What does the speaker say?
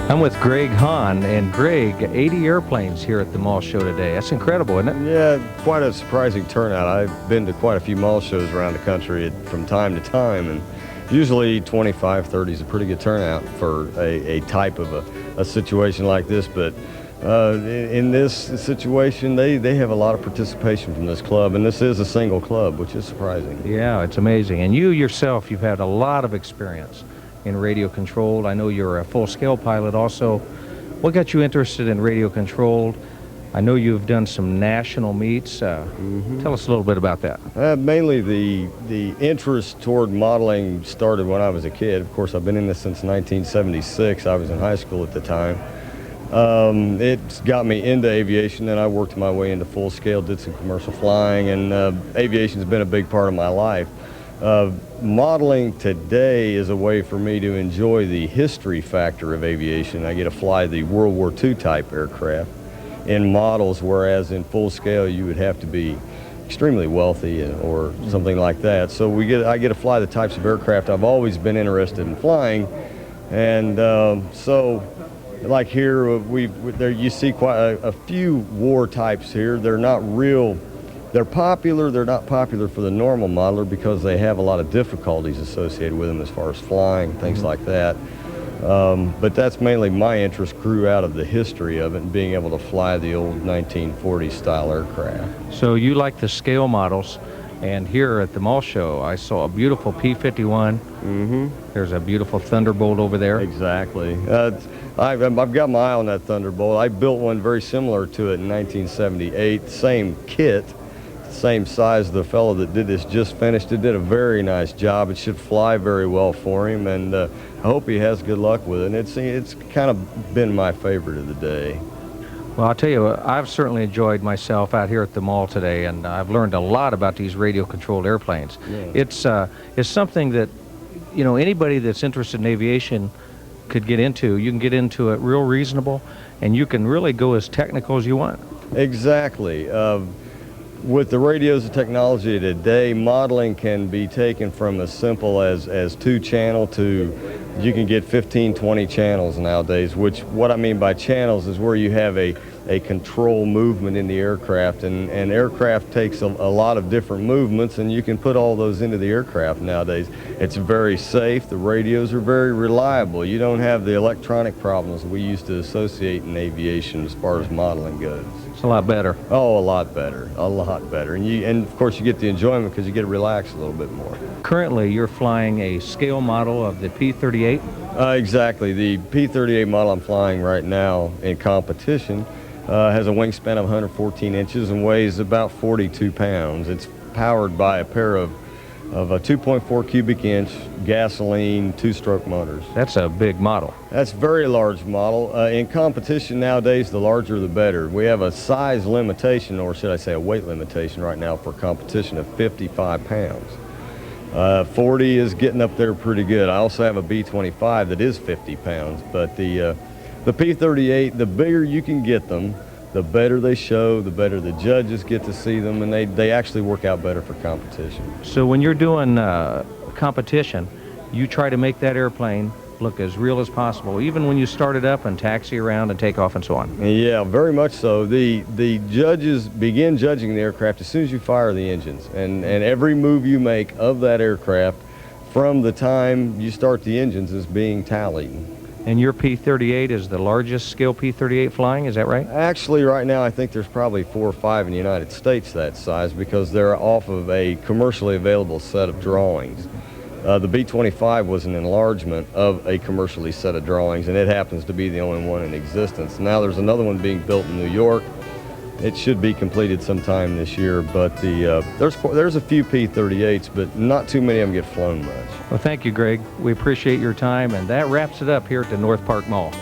I'm with Greg Hahn, and Greg, 80 airplanes here at the mall show today. That's incredible, isn't it? Yeah, quite a surprising turnout. I've been to quite a few mall shows around the country from time to time, and usually 25, 30 is a pretty good turnout for a type of a situation like this. But in this situation, they have a lot of participation from this club, and this is a single club, which is surprising. Yeah, it's amazing. And you yourself, you've had a lot of experience in radio controlled. I know you're a full-scale pilot also. What got you interested in radio controlled? I know you've done some national meets. Tell us a little bit about that. Mainly the interest toward modeling started when I was a kid. Of course, I've been in this since 1976. I was in high school at the time. It's got me into aviation, and I worked my way into full scale, did some commercial flying, and aviation's been a big part of my life. Modeling today is a way for me to enjoy the history factor of aviation. I get to fly the World War II type aircraft in models, whereas in full scale you would have to be extremely wealthy or something like that. So I get to fly the types of aircraft I've always been interested in flying, and so like here there you see quite a few war types here. They're not real. They're popular. They're not popular for the normal modeler because they have a lot of difficulties associated with them as far as flying, things like that. But that's mainly my interest grew out of the history of it and being able to fly the old 1940s style aircraft. So you like the scale models, and here at the mall show I saw a beautiful P-51. There's a beautiful Thunderbolt over there. Exactly. I've got my eye on that Thunderbolt. I built one very similar to it in 1978, same kit. Same size. The fellow that did this just finished it, did a very nice job. It should fly very well for him, and I hope he has good luck with it. And it's kind of been my favorite of the day. Well, I'll tell you, I've certainly enjoyed myself out here at the mall today, and I've learned a lot about these radio-controlled airplanes. Yeah. It's something that, you know, anybody that's interested in aviation could get into. You can get into it real reasonable, and you can really go as technical as you want. Exactly. With the radios and technology today, modeling can be taken from as simple as 2-channel to you can get 15, 20 channels nowadays, which what I mean by channels is where you have a control movement in the aircraft, and aircraft takes a lot of different movements, and you can put all those into the aircraft nowadays. It's very safe. The radios are very reliable. You don't have the electronic problems we used to associate in aviation as far as modeling goes. It's a lot better. Oh, a lot better, a lot better. And of course you get the enjoyment because you get to relax a little bit more. Currently you're flying a scale model of the P-38? Exactly. The P-38 model I'm flying right now in competition has a wingspan of 114 inches and weighs about 42 pounds. It's powered by a pair of a 2.4 cubic inch gasoline 2-stroke motors. That's a big model. That's a very large model. In competition nowadays, the larger the better. We have a size limitation, or should I say a weight limitation right now for competition of 55 pounds. 40 is getting up there pretty good. I also have a B-25 that is 50 pounds, but the P-38, the bigger you can get them, the better they show, the better the judges get to see them, and they actually work out better for competition. So when you're doing competition, you try to make that airplane look as real as possible, even when you start it up and taxi around and take off and so on. Yeah, very much so. The judges begin judging the aircraft as soon as you fire the engines, and every move you make of that aircraft from the time you start the engines is being tallied. And your P-38 is the largest scale P-38 flying, is that right? Actually, right now I think there's probably 4 or 5 in the United States that size because they're off of a commercially available set of drawings. The B-25 was an enlargement of a commercially set of drawings, and it happens to be the only one in existence. Now there's another one being built in New York. It should be completed sometime this year, but there's a few P-38s, but not too many of them get flown much. Well, thank you, Greg. We appreciate your time, and that wraps it up here at the North Park Mall.